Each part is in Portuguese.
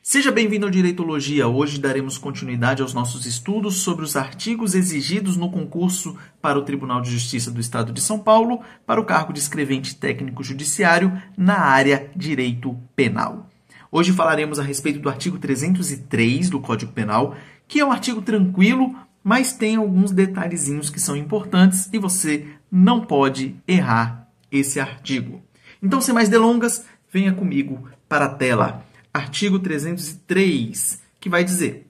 Seja bem-vindo ao Direitologia. Hoje daremos continuidade aos nossos estudos sobre os artigos exigidos no concurso para o Tribunal de Justiça do Estado de São Paulo para o cargo de escrevente técnico judiciário na área Direito Penal. Hoje falaremos a respeito do artigo 303 do Código Penal, que é um artigo tranquilo, mas tem alguns detalhezinhos que são importantes e você não pode errar esse artigo. Então, sem mais delongas, venha comigo para a tela. Artigo 303, que vai dizer: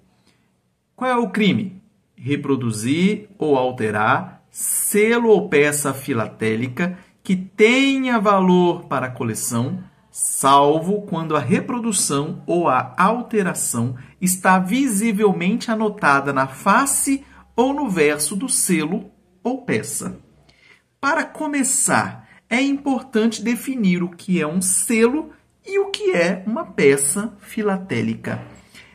qual é o crime? Reproduzir ou alterar selo ou peça filatélica que tenha valor para a coleção, salvo quando a reprodução ou a alteração está visivelmente anotada na face ou no verso do selo ou peça. Para começar, é importante definir o que é um selo e o que é uma peça filatélica.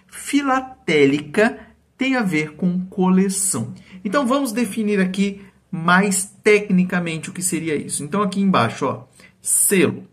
Filatélica tem a ver com coleção. Então, vamos definir aqui mais tecnicamente o que seria isso. Então, aqui embaixo, ó, selo.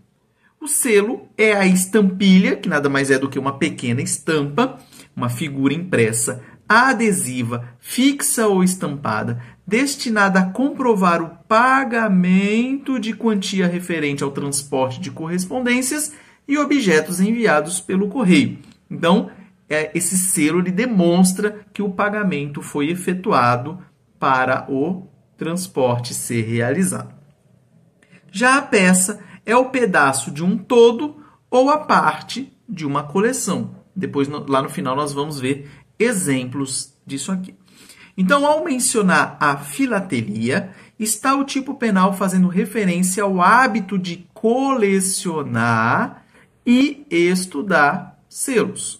O selo é a estampilha, que nada mais é do que uma pequena estampa, uma figura impressa, adesiva, fixa ou estampada, destinada a comprovar o pagamento de quantia referente ao transporte de correspondências e objetos enviados pelo correio. Então, esse selo ele demonstra que o pagamento foi efetuado para o transporte ser realizado. Já a peça é o pedaço de um todo ou a parte de uma coleção. Depois, lá no final, nós vamos ver exemplos disso aqui. Então, ao mencionar a filatelia, está o tipo penal fazendo referência ao hábito de colecionar e estudar selos.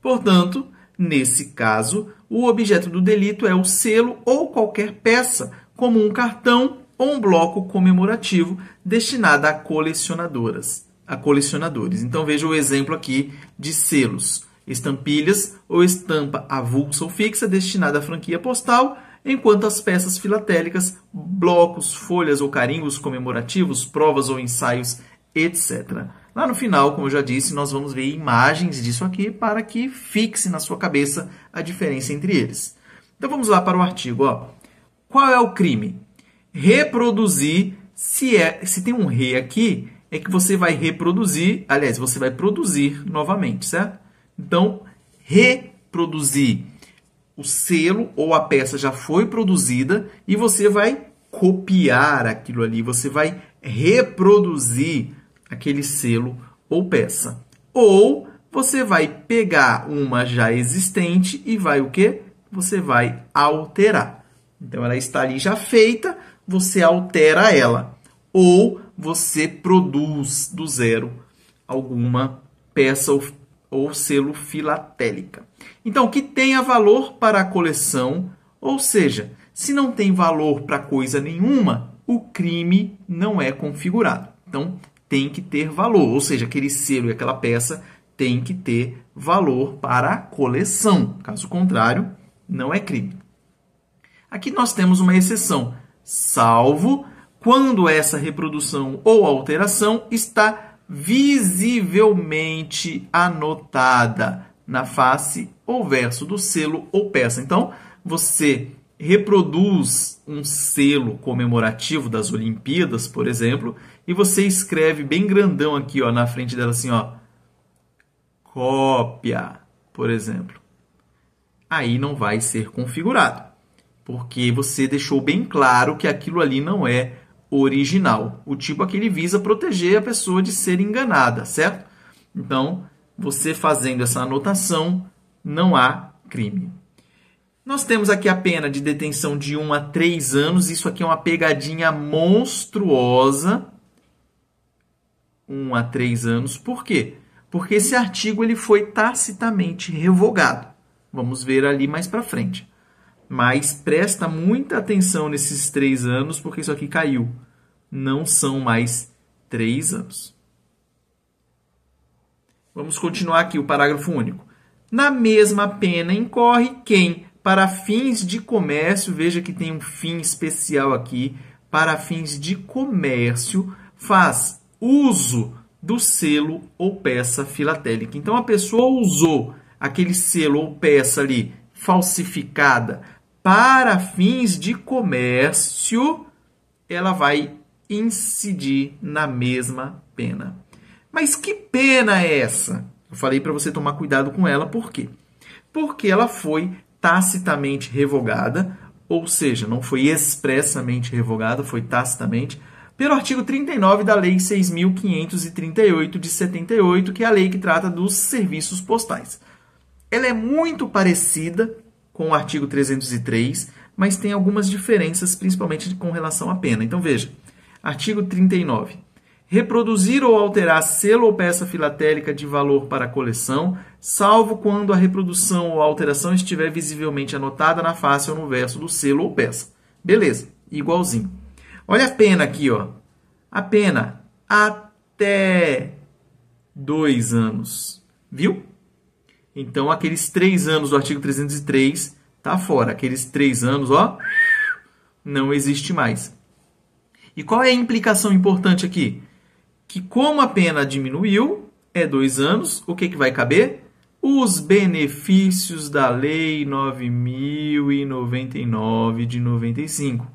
Portanto, nesse caso, o objeto do delito é o selo ou qualquer peça, como um cartão ou um bloco comemorativo destinado a colecionadores. Então, veja o exemplo aqui de selos: estampilhas ou estampa avulsa ou fixa destinada à franquia postal, enquanto as peças filatélicas, blocos, folhas ou carimbos comemorativos, provas ou ensaios, etc. Lá no final, como eu já disse, nós vamos ver imagens disso aqui para que fixe na sua cabeça a diferença entre eles. Então, vamos lá para o artigo. Ó. Qual é o crime? Reproduzir, se tem um re aqui, é que você vai reproduzir, aliás, você vai produzir novamente, certo? Então, reproduzir. O selo ou a peça já foi produzida e você vai copiar aquilo ali, você vai reproduzir aquele selo ou peça. Ou você vai pegar uma já existente e vai o quê? Você vai alterar. Então, ela está ali já feita, você altera ela. Ou você produz do zero alguma peça ou selo filatélica. Então, que tenha valor para a coleção, ou seja, se não tem valor para coisa nenhuma, o crime não é configurado. Então, tem que ter valor, ou seja, aquele selo e aquela peça tem que ter valor para a coleção. Caso contrário, não é crime. Aqui nós temos uma exceção, salvo quando essa reprodução ou alteração está visivelmente anotada na face ou verso do selo ou peça. Então, você reproduz um selo comemorativo das Olimpíadas, por exemplo, e você escreve bem grandão aqui, ó, na frente dela assim, ó, cópia, por exemplo. Aí não vai ser configurado, porque você deixou bem claro que aquilo ali não é original. O tipo aqui ele visa proteger a pessoa de ser enganada, certo? Então, você fazendo essa anotação, não há crime. Nós temos aqui a pena de detenção de 1 a 3 anos. Isso aqui é uma pegadinha monstruosa. 1 a 3 anos. Por quê? Porque esse artigo ele foi tacitamente revogado. Vamos ver ali mais para frente. Mas presta muita atenção nesses 3 anos, porque isso aqui caiu. Não são mais 3 anos. Vamos continuar aqui o parágrafo único. Na mesma pena incorre quem, para fins de comércio, veja que tem um fim especial aqui, para fins de comércio, faz uso do selo ou peça filatélica. Então, a pessoa usou aquele selo ou peça ali falsificada para fins de comércio, ela vai incidir na mesma pena. Mas que pena é essa? Eu falei para você tomar cuidado com ela, por quê? Porque ela foi tacitamente revogada, ou seja, não foi expressamente revogada, foi tacitamente, pelo artigo 39 da Lei 6.538 de 78, que é a lei que trata dos serviços postais. Ela é muito parecida com o artigo 303, mas tem algumas diferenças, principalmente com relação à pena. Então, veja, artigo 39. Reproduzir ou alterar selo ou peça filatélica de valor para a coleção, salvo quando a reprodução ou alteração estiver visivelmente anotada na face ou no verso do selo ou peça. Beleza, igualzinho. Olha a pena aqui, ó. A pena até 2 anos. Viu? Então, aqueles 3 anos do artigo 303 tá fora. Aqueles 3 anos, ó, não existe mais. E qual é a implicação importante aqui? Que como a pena diminuiu, é 2 anos, o que vai caber? Os benefícios da Lei 9.099 de 95.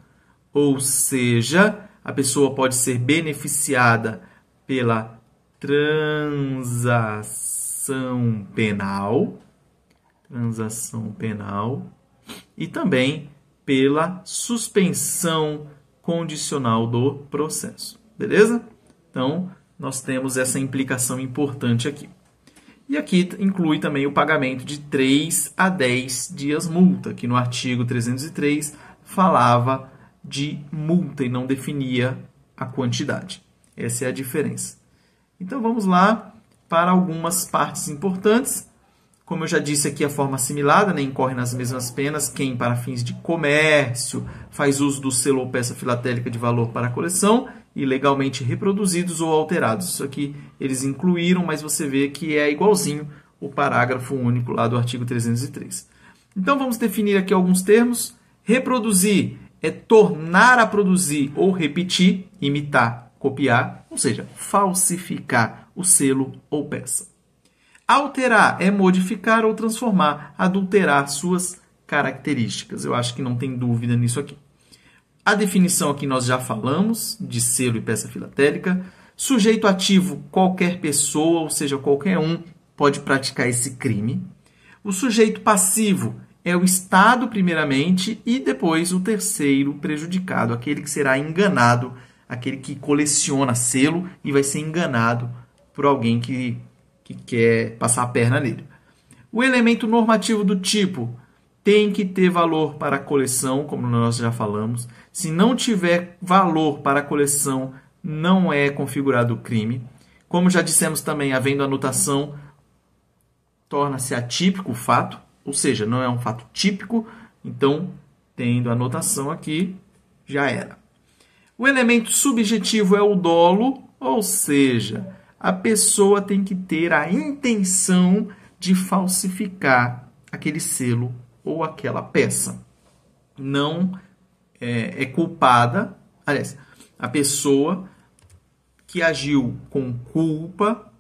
Ou seja, a pessoa pode ser beneficiada pela transação penal e também pela suspensão condicional do processo. Beleza? Então, nós temos essa implicação importante aqui. E aqui inclui também o pagamento de 3 a 10 dias multa, que no artigo 303 falava de multa e não definia a quantidade. Essa é a diferença. Então, vamos lá para algumas partes importantes. Como eu já disse aqui, a forma assimilada, né, incorre nas mesmas penas quem, para fins de comércio, faz uso do selo ou peça filatélica de valor para a coleção, ilegalmente reproduzidos ou alterados. Isso aqui eles incluíram, mas você vê que é igualzinho o parágrafo único lá do artigo 303. Então, vamos definir aqui alguns termos. Reproduzir é tornar a produzir ou repetir, imitar, copiar, ou seja, falsificar o selo ou peça. Alterar é modificar ou transformar, adulterar suas características. Eu acho que não tem dúvida nisso aqui. A definição aqui nós já falamos, de selo e peça filatélica. Sujeito ativo, qualquer pessoa, ou seja, qualquer um, pode praticar esse crime. O sujeito passivo é o Estado, primeiramente, e depois o terceiro prejudicado, aquele que será enganado, aquele que coleciona selo e vai ser enganado por alguém que quer passar a perna nele. O elemento normativo do tipo tem que ter valor para a coleção, como nós já falamos. Se não tiver valor para a coleção, não é configurado o crime. Como já dissemos também, havendo anotação, torna-se atípico o fato, ou seja, não é um fato típico, então, tendo anotação aqui, já era. O elemento subjetivo é o dolo, ou seja, a pessoa tem que ter a intenção de falsificar aquele selo ou aquela peça. Não é culpada, aliás, a pessoa que agiu com culpa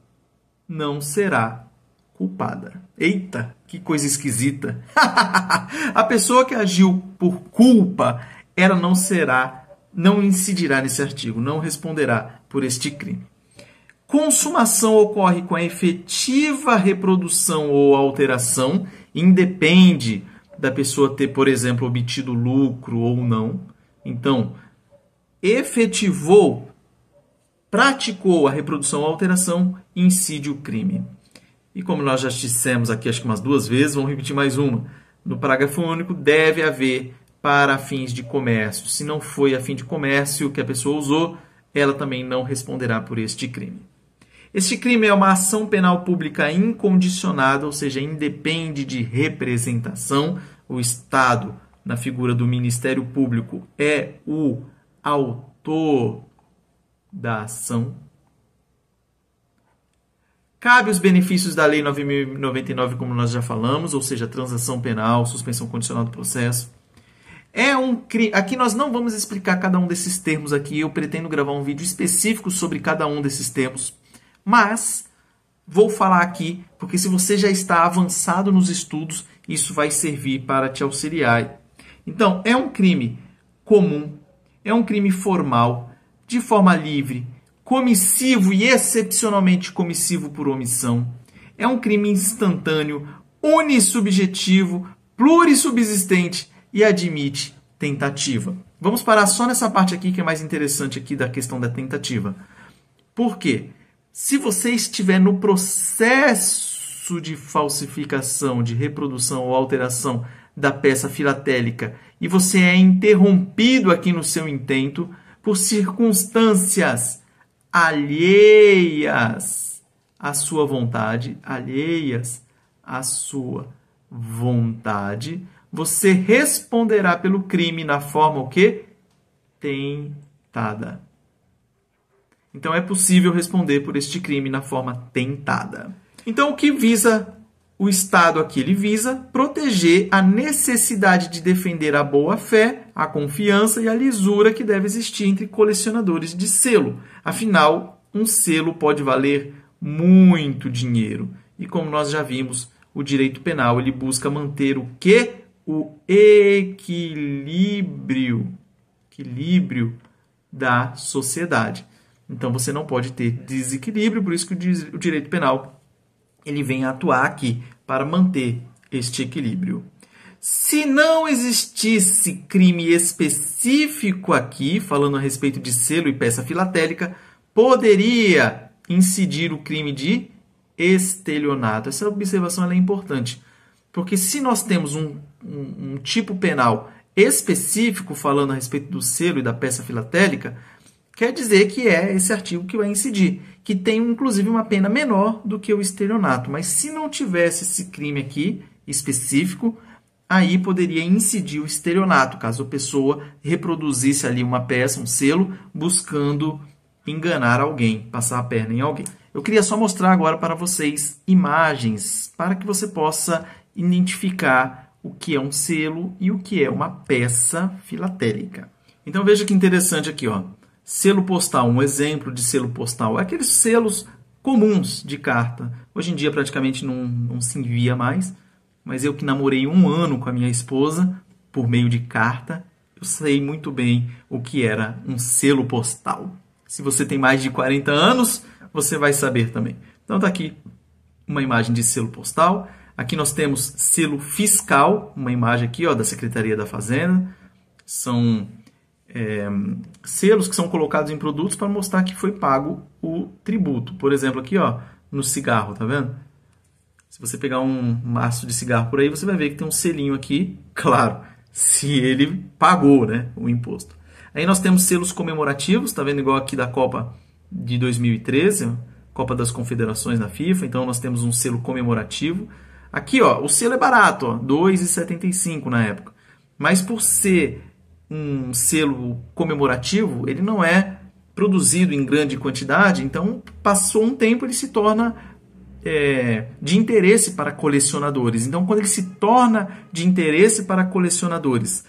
não será culpada. Eita, que coisa esquisita. A pessoa que agiu por culpa, ela não incidirá nesse artigo, não responderá por este crime. Consumação ocorre com a efetiva reprodução ou alteração, independe da pessoa ter, por exemplo, obtido lucro ou não. Então, efetivou, praticou a reprodução ou alteração, incide o crime. E como nós já dissemos aqui, acho que umas 2 vezes, vamos repetir mais uma. No parágrafo único, deve haver para fins de comércio. Se não foi a fim de comércio que a pessoa usou, ela também não responderá por este crime. Este crime é uma ação penal pública incondicionada, ou seja, independe de representação. O Estado, na figura do Ministério Público, é o autor da ação. Cabe os benefícios da Lei 9.099, como nós já falamos, ou seja, transação penal, suspensão condicional do processo. É um crime. Aqui nós não vamos explicar cada um desses termos aqui. Eu pretendo gravar um vídeo específico sobre cada um desses termos, Mas vou falar aqui, porque se você já está avançado nos estudos, isso vai servir para te auxiliar. Então, é um crime comum, é um crime formal, de forma livre, comissivo e excepcionalmente comissivo por omissão. É um crime instantâneo, unissubjetivo, plurissubsistente e admite tentativa. Vamos parar só nessa parte aqui que é mais interessante aqui da questão da tentativa. Por quê? Se você estiver no processo de falsificação, de reprodução ou alteração da peça filatélica e você é interrompido aqui no seu intento por circunstâncias alheias à sua vontade, você responderá pelo crime na forma o quê? Tentada. Então é possível responder por este crime na forma tentada. Então o que visa o Estado aqui? Ele visa proteger a necessidade de defender a boa-fé, a confiança e a lisura que deve existir entre colecionadores de selo. Afinal, um selo pode valer muito dinheiro. E como nós já vimos, o direito penal ele busca manter o quê? O equilíbrio da sociedade. Então você não pode ter desequilíbrio, por isso que o direito penal ele vem atuar aqui para manter este equilíbrio. Se não existisse crime específico aqui, falando a respeito de selo e peça filatélica, poderia incidir o crime de estelionato. Essa observação é importante, porque se nós temos um tipo penal específico falando a respeito do selo e da peça filatélica, quer dizer que é esse artigo que vai incidir, que tem inclusive uma pena menor do que o estelionato. Mas se não tivesse esse crime aqui específico, aí poderia incidir o estelionato, caso a pessoa reproduzisse ali uma peça, um selo, buscando enganar alguém, passar a perna em alguém. Eu queria só mostrar agora para vocês imagens, para que você possa identificar o que é um selo e o que é uma peça filatélica. Então veja que interessante aqui, ó. Selo postal, um exemplo de selo postal, é aqueles selos comuns de carta. Hoje em dia praticamente não se envia mais, mas eu que namorei 1 ano com a minha esposa, por meio de carta, eu sei muito bem o que era um selo postal. Se você tem mais de 40 anos, você vai saber também. Então tá aqui uma imagem de selo postal. Aqui nós temos selo fiscal, uma imagem aqui ó, da Secretaria da Fazenda. São selos que são colocados em produtos para mostrar que foi pago o tributo. Por exemplo, aqui ó, no cigarro, tá vendo? Se você pegar um maço de cigarro por aí, você vai ver que tem um selinho aqui, claro, se ele pagou, né, o imposto. Aí nós temos selos comemorativos, tá vendo igual aqui da Copa de 2013, Copa das Confederações da FIFA, então nós temos um selo comemorativo. Aqui ó, o selo é barato, ó, R$ 2,75 na época. Mas por ser um selo comemorativo, ele não é produzido em grande quantidade, então passou um tempo ele se torna de interesse para colecionadores. Então quando ele se torna de interesse para colecionadores,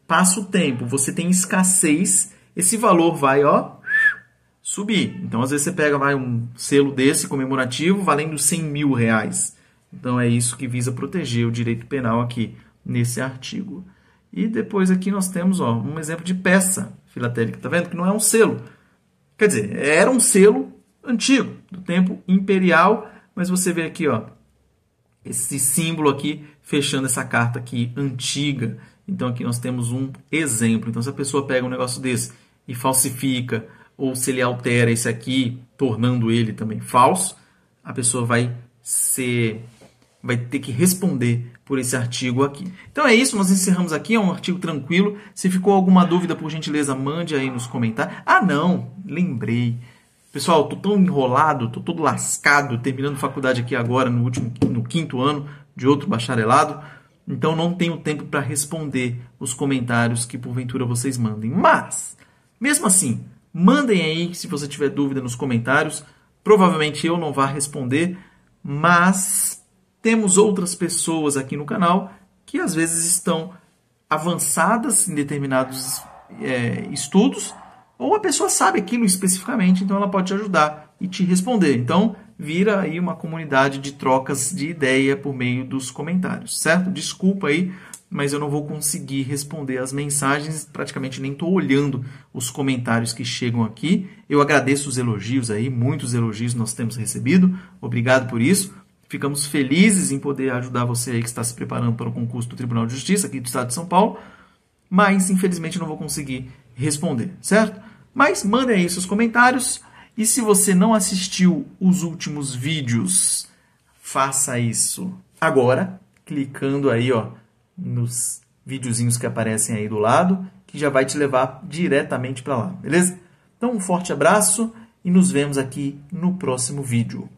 passa o tempo, você tem escassez, esse valor vai ó, subir. Então às vezes você pega um selo desse comemorativo valendo R$100 mil. Então é isso que visa proteger o direito penal aqui nesse artigo. E depois aqui nós temos ó, um exemplo de peça filatélica. Tá vendo que não é um selo? Quer dizer, era um selo antigo, do tempo imperial, mas você vê aqui ó, esse símbolo aqui fechando essa carta aqui antiga. Então aqui nós temos um exemplo. Então se a pessoa pega um negócio desse e falsifica, ou se ele altera esse aqui, tornando ele também falso, a pessoa vai ter que responder por esse artigo aqui. Então é isso, nós encerramos aqui, é um artigo tranquilo. Se ficou alguma dúvida, por gentileza, mande aí nos comentários. Ah não, lembrei. Pessoal, estou tão enrolado, estou todo lascado, terminando faculdade aqui agora, no 5º ano de outro bacharelado. Então não tenho tempo para responder os comentários que porventura vocês mandem. Mas, mesmo assim, mandem aí se você tiver dúvida nos comentários. Provavelmente eu não vou responder, mas temos outras pessoas aqui no canal que às vezes estão avançadas em determinados estudos, ou a pessoa sabe aquilo especificamente, então ela pode te ajudar e te responder. Então, vira aí uma comunidade de trocas de ideia por meio dos comentários, certo? Desculpa aí, mas eu não vou conseguir responder as mensagens, praticamente nem estou olhando os comentários que chegam aqui. Eu agradeço os elogios aí, muitos elogios nós temos recebido, obrigado por isso. Ficamos felizes em poder ajudar você aí que está se preparando para o concurso do Tribunal de Justiça aqui do Estado de São Paulo, mas infelizmente não vou conseguir responder, certo? Mas mandem aí seus comentários e se você não assistiu os últimos vídeos, faça isso agora, clicando aí, ó, nos videozinhos que aparecem aí do lado, que já vai te levar diretamente para lá, beleza? Então, um forte abraço e nos vemos aqui no próximo vídeo.